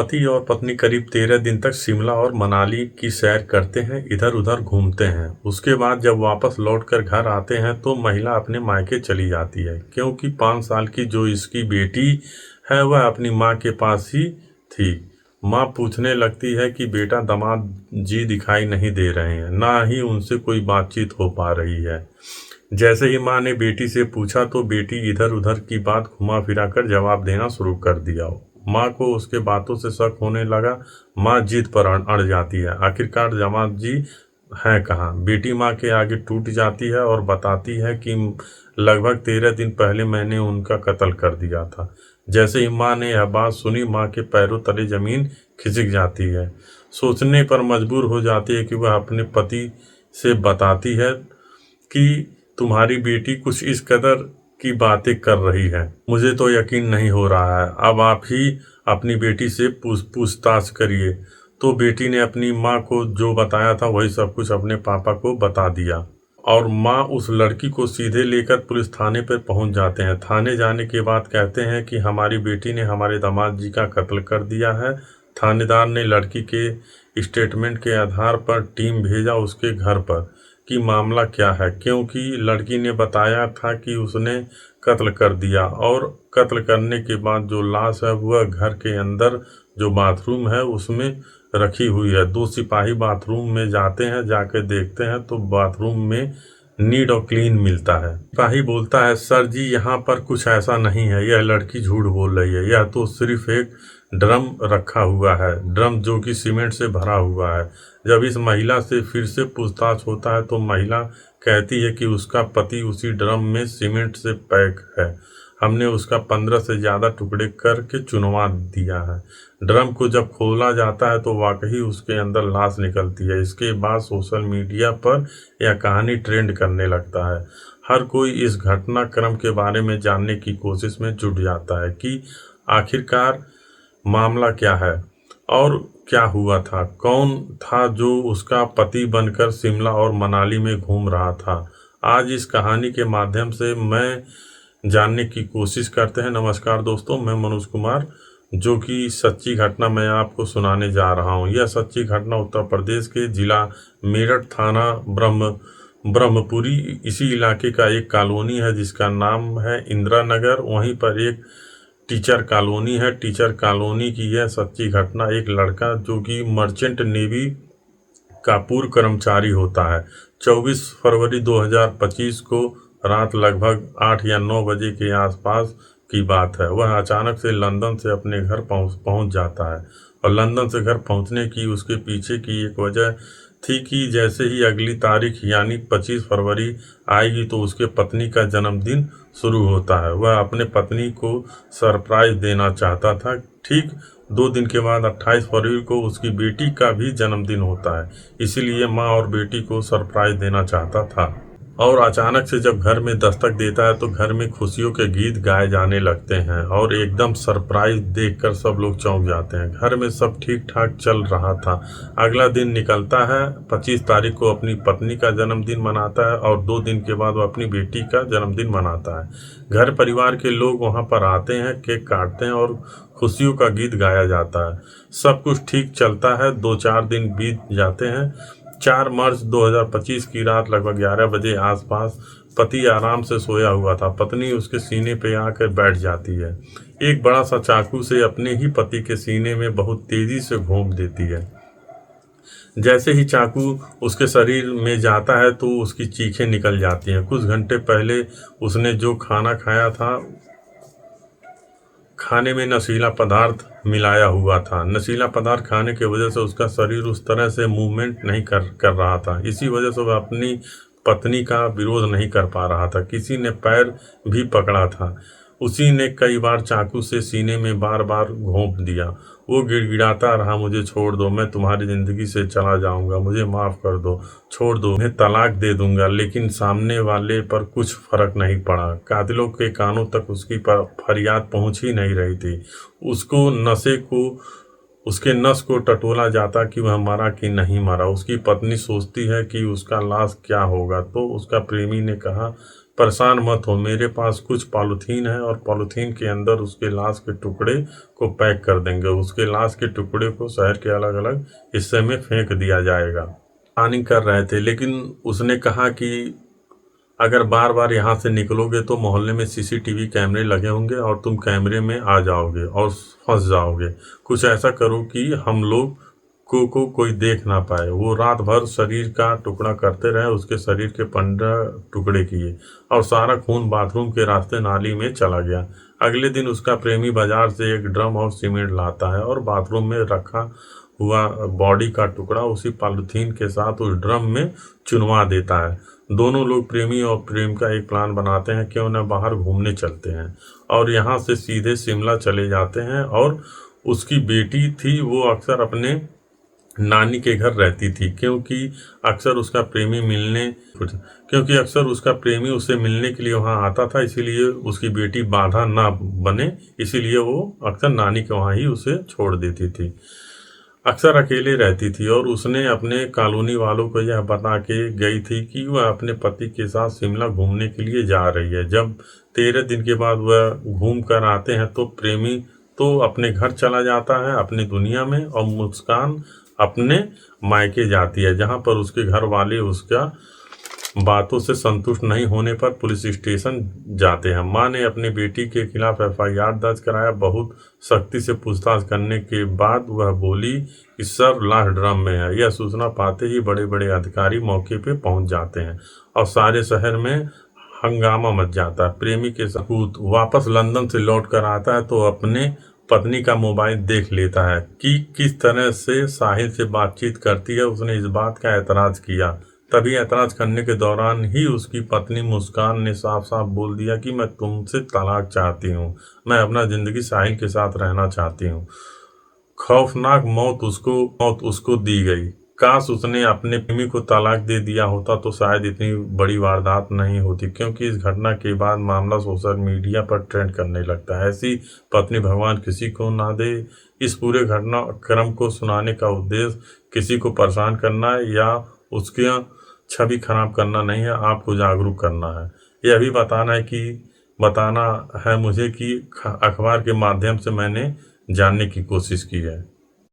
पति और पत्नी करीब 13 दिन तक शिमला और मनाली की सैर करते हैं, इधर उधर घूमते हैं। उसके बाद जब वापस लौटकर घर आते हैं तो महिला अपने मायके चली जाती है, क्योंकि 5 साल की जो इसकी बेटी है वह अपनी माँ के पास ही थी। माँ पूछने लगती है कि बेटा, दामाद जी दिखाई नहीं दे रहे हैं, ना ही उनसे कोई बातचीत हो पा रही है। जैसे ही माँ ने बेटी से पूछा तो बेटी इधर उधर की बात घुमा फिरा कर जवाब देना शुरू कर दिया। माँ को उसके बातों से शक होने लगा। माँ जिद पर अड़ जाती है। आखिरकार दामाद जी हैं कहाँ? बेटी माँ के आगे टूट जाती है और बताती है कि लगभग 13 दिन पहले मैंने उनका कत्ल कर दिया था। जैसे ही माँ ने यह बात सुनी, माँ के पैरों तले जमीन खिसक जाती है। सोचने पर मजबूर हो जाती है कि वह अपने पति से बताती है कि तुम्हारी बेटी कुछ इस कदर की बातें कर रही है, मुझे तो यकीन नहीं हो रहा है। अब आप ही अपनी बेटी से पूछताछ करिए। तो बेटी ने अपनी माँ को जो बताया था वही सब कुछ अपने पापा को बता दिया और माँ उस लड़की को सीधे लेकर पुलिस थाने पर पहुंच जाते हैं। थाने जाने के बाद कहते हैं कि हमारी बेटी ने हमारे दामाद जी का कत्ल कर दिया है। थानेदार ने लड़की के स्टेटमेंट के आधार पर टीम भेजा उसके घर पर कि मामला क्या है, क्योंकि लड़की ने बताया था कि उसने कत्ल कर दिया और कत्ल करने के बाद जो लाश है वह घर के अंदर जो बाथरूम है उसमें रखी हुई है। 2 सिपाही बाथरूम में जाते हैं, जाके देखते हैं तो बाथरूम में नीट और क्लीन मिलता है। सिपाही बोलता है, सर जी यहाँ पर कुछ ऐसा नहीं है, यह लड़की झूठ बोल रही है, यह तो सिर्फ एक ड्रम रखा हुआ है, ड्रम जो कि सीमेंट से भरा हुआ है। जब इस महिला से फिर से पूछताछ होता है तो महिला कहती है कि उसका पति उसी ड्रम में सीमेंट से पैक है, हमने उसका 15 से ज़्यादा टुकड़े करके चुनवा दिया है। ड्रम को जब खोला जाता है तो वाकई उसके अंदर लाश निकलती है। इसके बाद सोशल मीडिया पर यह कहानी ट्रेंड करने लगता है। हर कोई इस घटनाक्रम के बारे में जानने की कोशिश में जुट जाता है कि आखिरकार मामला क्या है और क्या हुआ था, कौन था जो उसका पति बनकर शिमला और मनाली में घूम रहा था। आज इस कहानी के माध्यम से मैं जानने की कोशिश करते हैं। नमस्कार दोस्तों, मैं मनोज कुमार, जो कि सच्ची घटना मैं आपको सुनाने जा रहा हूं। यह सच्ची घटना उत्तर प्रदेश के जिला मेरठ, थाना ब्रह्मपुरी, इसी इलाके का एक कॉलोनी है जिसका नाम है इंदिरा नगर। वहीं पर एक टीचर कॉलोनी है। टीचर कॉलोनी की यह सच्ची घटना, एक लड़का जो कि मर्चेंट नेवी का पूर्व कर्मचारी होता है, 24 फरवरी 2025 को रात लगभग 8 या 9 बजे के आसपास की बात है। वह अचानक से लंदन से अपने घर पहुंच जाता है और लंदन से घर पहुंचने की उसके पीछे की एक वजह थी कि जैसे ही अगली तारीख यानी 25 फरवरी आएगी तो उसके पत्नी का जन्मदिन शुरू होता है। वह अपने पत्नी को सरप्राइज देना चाहता था। ठीक 2 दिन के बाद 28 फरवरी को उसकी बेटी का भी जन्मदिन होता है, इसीलिए माँ और बेटी को सरप्राइज देना चाहता था। और अचानक से जब घर में दस्तक देता है तो घर में खुशियों के गीत गाए जाने लगते हैं और एकदम सरप्राइज देखकर सब लोग चौंक जाते हैं। घर में सब ठीक ठाक चल रहा था। अगला दिन निकलता है, 25 तारीख को अपनी पत्नी का जन्मदिन मनाता है और 2 दिन के बाद वो अपनी बेटी का जन्मदिन मनाता है। घर परिवार के लोग वहाँ पर आते हैं, केक काटते हैं और खुशियों का गीत गाया जाता है। सब कुछ ठीक चलता है। 2-4 दिन बीत जाते हैं। 4 मार्च 2025 की रात लगभग 11 बजे आसपास पति आराम से सोया हुआ था। पत्नी उसके सीने पे आकर बैठ जाती है। एक बड़ा सा चाकू से अपने ही पति के सीने में बहुत तेजी से घोंप देती है। जैसे ही चाकू उसके शरीर में जाता है तो उसकी चीखें निकल जाती हैं। कुछ घंटे पहले उसने जो खाना खाया था, खाने में नशीला पदार्थ मिलाया हुआ था। नशीला पदार्थ खाने की वजह से उसका शरीर उस तरह से मूवमेंट नहीं कर रहा था। इसी वजह से वह अपनी पत्नी का विरोध नहीं कर पा रहा था। किसी ने पैर भी पकड़ा था। उसी ने कई बार चाकू से सीने में बार बार घोंप दिया। वो गिड़गिड़ाता रहा, मुझे छोड़ दो, मैं तुम्हारी ज़िंदगी से चला जाऊंगा, मुझे माफ़ कर दो, छोड़ दो, मैं तलाक दे दूंगा। लेकिन सामने वाले पर कुछ फर्क नहीं पड़ा। कातिलों के कानों तक उसकी फरियाद पहुंच ही नहीं रही थी। उसके नस को टटोला जाता कि वह मरा कि नहीं मरा। उसकी पत्नी सोचती है कि उसका लाश क्या होगा, तो उसका प्रेमी ने कहा, परेशान मत हो, मेरे पास कुछ पॉलीथीन है और पॉलीथीन के अंदर उसके लाश के टुकड़े को पैक कर देंगे। उसके लाश के टुकड़े को शहर के अलग अलग हिस्से में फेंक दिया जाएगा। प्लानिंग कर रहे थे, लेकिन उसने कहा कि अगर बार बार यहाँ से निकलोगे तो मोहल्ले में सीसीटीवी कैमरे लगे होंगे और तुम कैमरे में आ जाओगे और फंस जाओगे। कुछ ऐसा करो कि हम लोग को कोई देख ना पाए। वो रात भर शरीर का टुकड़ा करते रहे। उसके शरीर के 15 टुकड़े किए और सारा खून बाथरूम के रास्ते नाली में चला गया। अगले दिन उसका प्रेमी बाजार से एक ड्रम और सीमेंट लाता है और बाथरूम में रखा हुआ बॉडी का टुकड़ा उसी पॉलीथीन के साथ उस ड्रम में चुनवा देता है। दोनों लोग प्रेमी और प्रेमिका एक प्लान बनाते हैं, क्यों न बाहर घूमने चलते हैं, और यहाँ से सीधे शिमला चले जाते हैं। और उसकी बेटी थी, वो अक्सर अपने नानी के घर रहती थी, क्योंकि अक्सर उसका प्रेमी उससे मिलने के लिए वहाँ आता था, इसीलिए उसकी बेटी बाधा ना बने, इसीलिए वो अक्सर नानी के वहाँ ही उसे छोड़ देती थी। अक्सर अकेले रहती थी और उसने अपने कॉलोनी वालों को यह बता के गई थी कि वह अपने पति के साथ शिमला घूमने के लिए जा रही है। जब 13 दिन के बाद वह घूम कर आते हैं तो प्रेमी तो अपने घर चला जाता है, अपनी दुनिया में, और मुस्कान अपने मायके जाती है, जहां पर उसके घर वाले उसका बातों से संतुष्ट नहीं होने पर पुलिस स्टेशन जाते हैं। मां ने अपनी बेटी के खिलाफ FIR दर्ज कराया। बहुत सख्ती से पूछताछ करने के बाद वह बोली कि सर, लाश ड्रम में है। यह सूचना पाते ही बड़े बड़े अधिकारी मौके पे पहुंच जाते हैं और सारे शहर में हंगामा मच जाता है। प्रेमी के सबूत वापस लंदन से लौट कर आता है तो अपने पत्नी का मोबाइल देख लेता है कि किस तरह से साहिल से बातचीत करती है। उसने इस बात का एतराज किया। तभी एतराज करने के दौरान ही उसकी पत्नी मुस्कान ने साफ साफ बोल दिया कि मैं तुमसे तलाक चाहती हूँ, मैं अपना जिंदगी साहिल के साथ रहना चाहती हूँ। खौफनाक मौत उसको दी गई। काश उसने अपने प्रेमी को तलाक दे दिया होता तो शायद इतनी बड़ी वारदात नहीं होती, क्योंकि इस घटना के बाद मामला सोशल मीडिया पर ट्रेंड करने लगता है। ऐसी पत्नी भगवान किसी को ना दे। इस पूरे घटनाक्रम को सुनाने का उद्देश्य किसी को परेशान करना है या उसकी छवि खराब करना नहीं है, आपको जागरूक करना है। यह भी बताना है मुझे कि अखबार के माध्यम से मैंने जानने की कोशिश की है।